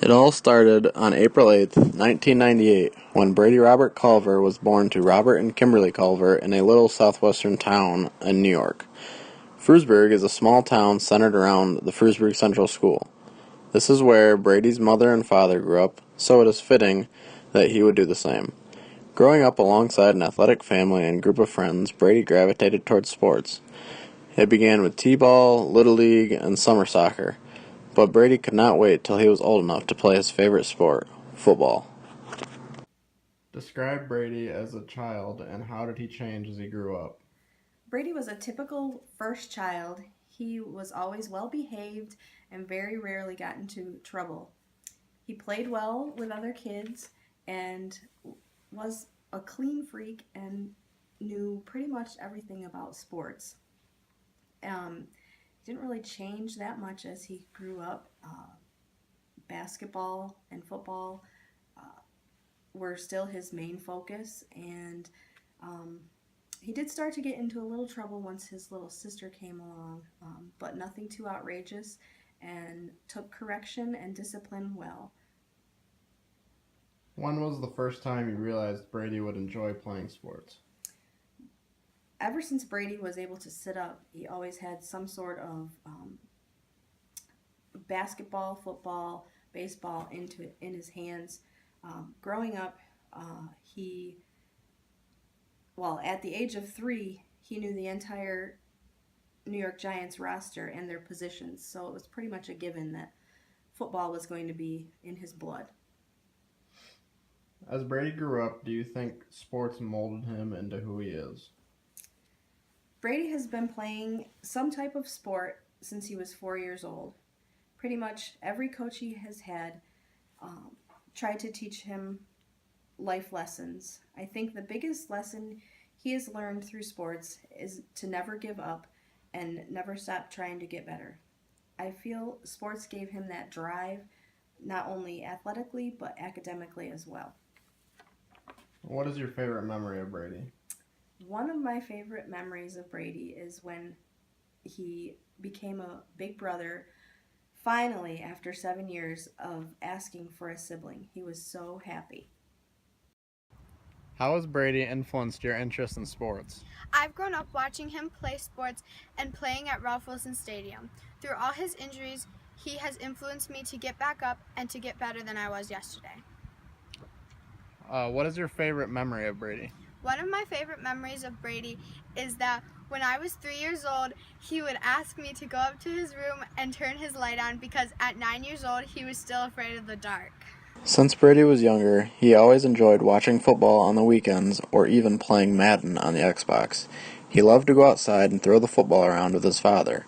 It all started on April 8th, 1998, when Brady Robert Collver was born to Robert and Kimberly Collver in a little southwestern town in New York. Frewsburg is a small town centered around the Frewsburg Central School. This is where Brady's mother and father grew up, so it is fitting that he would do the same. Growing up alongside an athletic family and group of friends, Brady gravitated towards sports. It began with t-ball, little league, and summer soccer. But Brady could not wait till he was old enough to play his favorite sport, football. Describe Brady as a child and how did he change as he grew up? Brady was a typical first child. He was always well behaved and very rarely got into trouble. He played well with other kids and was a clean freak and knew pretty much everything about sports. He didn't really change that much as he grew up. Basketball and football were still his main focus, and um, he did start to get into a little trouble once his little sister came along, but nothing too outrageous, and took correction and discipline well. When was the first time you realized Brady would enjoy playing sports? Ever since Brady was able to sit up, he always had some sort of basketball, football, baseball in his hands. Growing up, he at the age of 3, he knew the entire New York Giants roster and their positions, so it was pretty much a given that football was going to be in his blood. As Brady grew up, do you think sports molded him into who he is? Brady has been playing some type of sport since he was 4 years old. Pretty much every coach he has had um, tried to teach him life lessons. I think the biggest lesson he has learned through sports is to never give up and never stop trying to get better. I feel sports gave him that drive, not only athletically, but academically as well. What is your favorite memory of Brady? One of my favorite memories of Brady is when he became a big brother. Finally, after 7 years of asking for a sibling, he was so happy. How has Brady influenced your interest in sports? I've grown up watching him play sports and playing at Ralph Wilson Stadium. Through all his injuries, he has influenced me to get back up and to get better than I was yesterday. What is your favorite memory of Brady? One of my favorite memories of Brady is that when I was 3 years old, he would ask me to go up to his room and turn his light on because at 9 years old, he was still afraid of the dark. Since Brady was younger, he always enjoyed watching football on the weekends or even playing Madden on the Xbox. He loved to go outside and throw the football around with his father.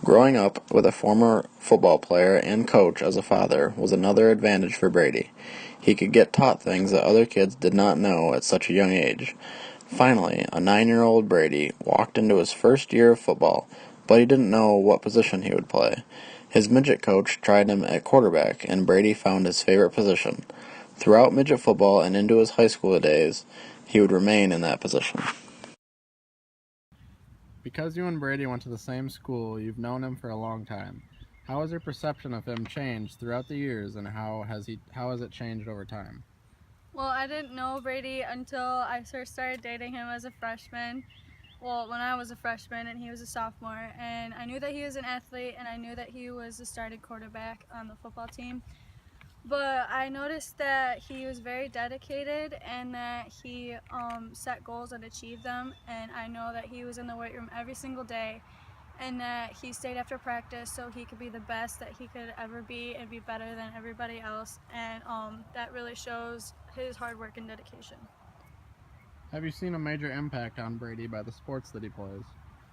Growing up with a former football player and coach as a father was another advantage for Brady. He could get taught things that other kids did not know at such a young age. Finally, a 9-year-old Brady walked into his first year of football, but he didn't know what position he would play. His midget coach tried him at quarterback, and Brady found his favorite position. Throughout midget football and into his high school days, he would remain in that position. Because you and Brady went to the same school, you've known him for a long time. How has your perception of him changed throughout the years, and how has it changed over time? Well, I didn't know Brady until I first started dating him as a freshman. Well, when I was a freshman and he was a sophomore, and I knew that he was an athlete and I knew that he was the starting quarterback on the football team. But I noticed that he was very dedicated and that he set goals and achieved them. And I know that he was in the weight room every single day and that he stayed after practice so he could be the best that he could ever be and be better than everybody else. And that really shows his hard work and dedication. Have you seen a major impact on Brady by the sports that he plays?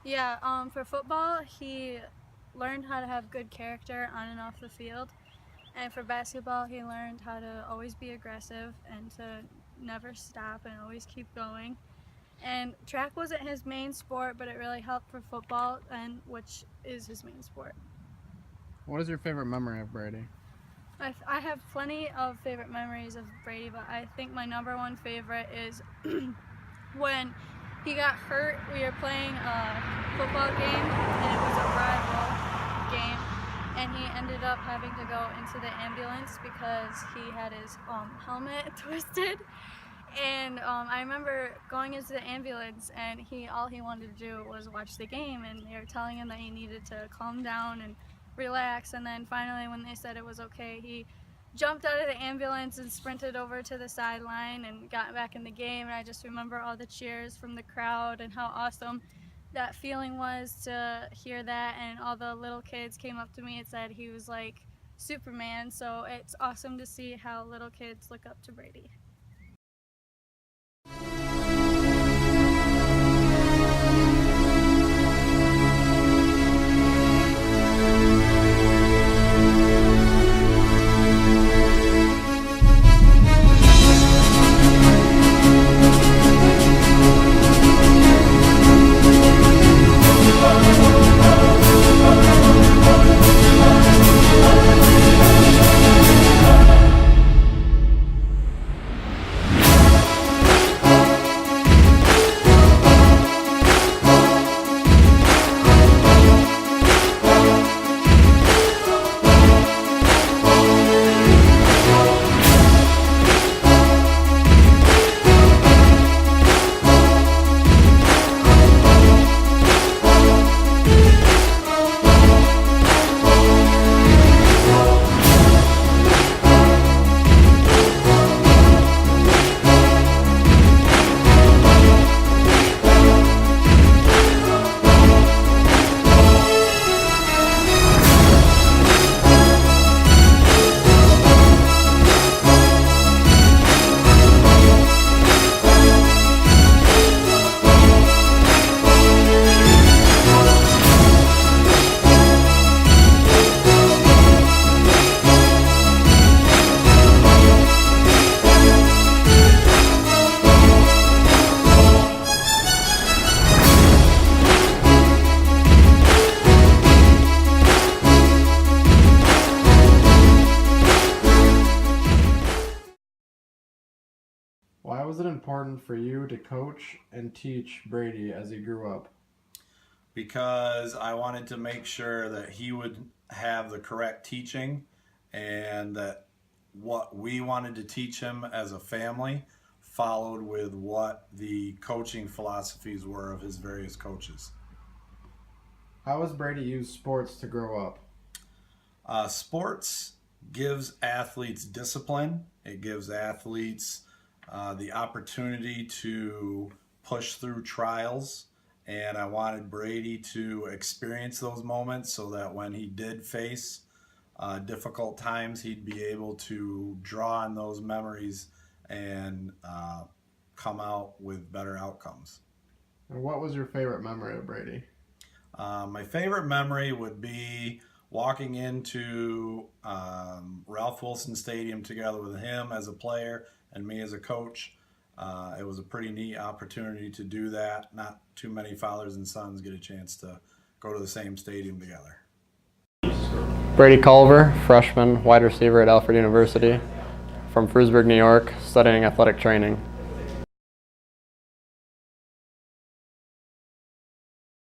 Yeah, for football, he learned how to have good character on and off the field. And for basketball, he learned how to always be aggressive and to never stop and always keep going. And track wasn't his main sport, but it really helped for football, and which is his main sport. What is your favorite memory of Brady? I have plenty of favorite memories of Brady, but I think my number one favorite is when he got hurt. We were playing a football game, and it was a rival game. and he ended up having to go into the ambulance because he had his helmet twisted. And I remember going into the ambulance, and all he wanted to do was watch the game, and they were telling him that he needed to calm down and relax. And then finally, when they said it was okay, he jumped out of the ambulance and sprinted over to the sideline and got back in the game. And I just remember all the cheers from the crowd and how awesome that feeling was to hear that. And all the little kids came up to me and said he was like Superman. So it's awesome to see how little kids look up to Brady. Why was it important for you to coach and teach Brady as he grew up? Because I wanted to make sure that he would have the correct teaching and that what we wanted to teach him as a family followed with what the coaching philosophies were of his various coaches. How has Brady used sports to grow up? Sports gives athletes discipline. It gives athletes the opportunity to push through trials, and I wanted Brady to experience those moments so that when he did face difficult times, he'd be able to draw on those memories and come out with better outcomes. And what was your favorite memory of Brady? My favorite memory would be walking into Ralph Wilson Stadium together with him as a player and me as a coach. It was a pretty neat opportunity to do that. Not too many fathers and sons get a chance to go to the same stadium together. Brady Collver, freshman, wide receiver at Alfred University, from Frewsburg, New York, studying athletic training.